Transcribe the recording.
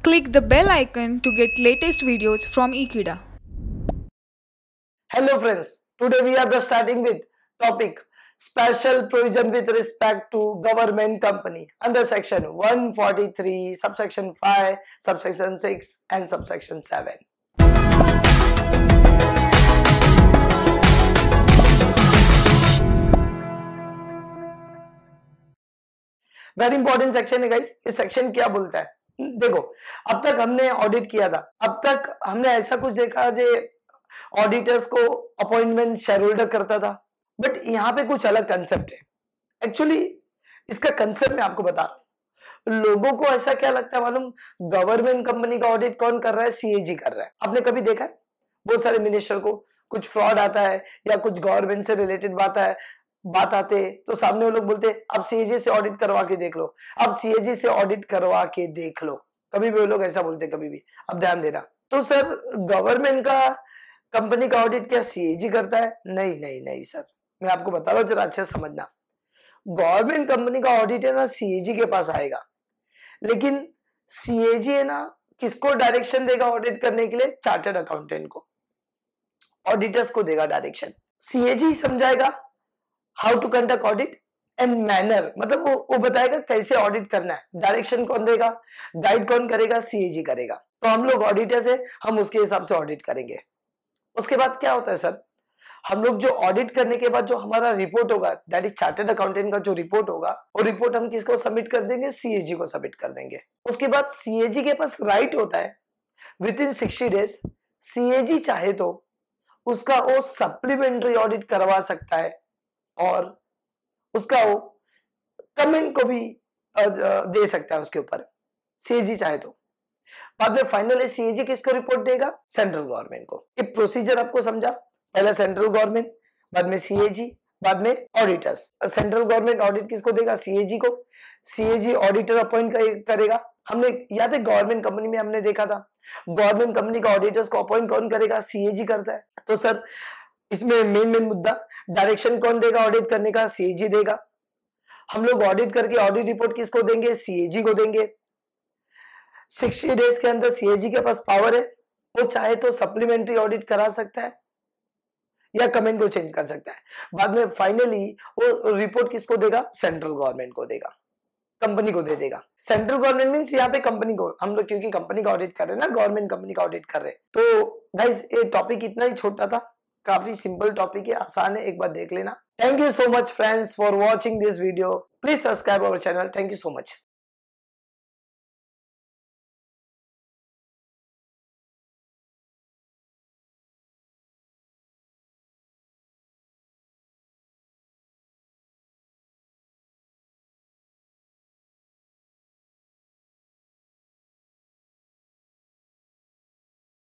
Click the bell icon to get latest videos from Ekeeda. Hello friends, today we are starting with topic special provision with respect to government company under section 143, subsection 5, subsection 6 and subsection 7. Very important section है guys. इस section क्या बोलता है, देखो अब तक हमने audit किया था, अब तक हमने ऐसा कुछ देखा जो ऑडिटर्स को अपॉइंटमेंट शेयर होल्डर करता था, बट यहाँ पे कुछ अलग कंसेप्ट है। एक्चुअली इसका कंसेप्ट मैं आपको बता रहा हूँ। लोगों को ऐसा क्या लगता है मालूम, गवर्नमेंट कंपनी का ऑडिट कौन कर रहा है, सीएजी कर रहा है। आपने कभी देखा है बहुत सारे मिनिस्टर को कुछ फ्रॉड आता है या कुछ गवर्नमेंट से रिलेटेड बात आते तो सामने वो लोग बोलते अब सीएजी से ऑडिट करवा के देख लो, अब सीएजी से ऑडिट करवा के देख लो, कभी भी वो लोग ऐसा बोलते, कभी भी। अब ध्यान देना, तो सर गवर्नमेंट का कंपनी का ऑडिट क्या सीएजी करता है? नहीं नहीं नहीं सर, मैं आपको बता रहा हूं, जरा अच्छे समझना। गवर्नमेंट कंपनी का ऑडिट है ना सीएजी के पास आएगा, लेकिन सीएजी है ना किसको डायरेक्शन देगा ऑडिट करने के लिए? चार्टर्ड अकाउंटेंट को, ऑडिटर्स को देगा डायरेक्शन। सीएजी समझाएगा how to conduct audit and manner, मतलब वो बताएगा कैसे ऑडिट करना है। डायरेक्शन कौन देगा, गाइड कौन करेगा? सीएजी करेगा। तो हम लोग ऑडिटर्स है, हम उसके हिसाब से ऑडिट करेंगे। उसके बाद क्या होता है सर, हम लोग जो ऑडिट करने के बाद जो हमारा रिपोर्ट होगा, दैट इज चार्टर्ड अकाउंटेंट का जो रिपोर्ट होगा, वो रिपोर्ट हम किसको सबमिट कर देंगे? सीएजी को सबमिट कर देंगे। उसके बाद सीएजी के पास राइट होता है विद इन 60 डेज, सीएजी चाहे तो उसका वो सप्लीमेंट्री ऑडिट करवा सकता है और उसका वो कमेंट को भी दे सकता है उसके ऊपर, सीएजी चाहे तो। बाद में फाइनली सीएजी किसको रिपोर्ट देगा? सेंट्रल गवर्नमेंट को। ये प्रोसीजर आपको समझा, पहले सेंट्रल गवर्नमेंट, बाद में सीएजी, बाद में ऑडिटर्स। सेंट्रल गवर्नमेंट ऑडिट किसको देगा? सीएजी को। सीएजी ऑडिटर अपॉइंट करेगा। हमने याद है गवर्नमेंट कंपनी में हमने देखा था, गवर्नमेंट कंपनी का ऑडिटर्स को अपॉइंट कौन करेगा? सीएजी करता है। तो सर इसमें मेन मुद्दा, डायरेक्शन कौन देगा ऑडिट करने का? सीएजी देगा। हम लोग ऑडिट करके ऑडिट रिपोर्ट किसको देंगे? सीएजी को देंगे। 60 डेज के अंदर सीएजी के पास पावर है, वो चाहे तो सप्लीमेंट्री ऑडिट करा सकता है या कमेंट को चेंज कर सकता है। बाद में फाइनली वो रिपोर्ट किसको देगा? सेंट्रल गवर्नमेंट को देगा, कंपनी को दे देगा। सेंट्रल गवर्नमेंट मींस यहाँ पे कंपनी को, हम लोग क्योंकि कंपनी का ऑडिट कर रहे हैं ना, गवर्नमेंट कंपनी का ऑडिट कर रहे हैं। तो गाइस ये टॉपिक इतना ही छोटा था, काफी सिंपल टॉपिक है, आसान है, एक बार देख लेना। Thank you so much friends for watching this video. Please subscribe our channel. Thank you so much.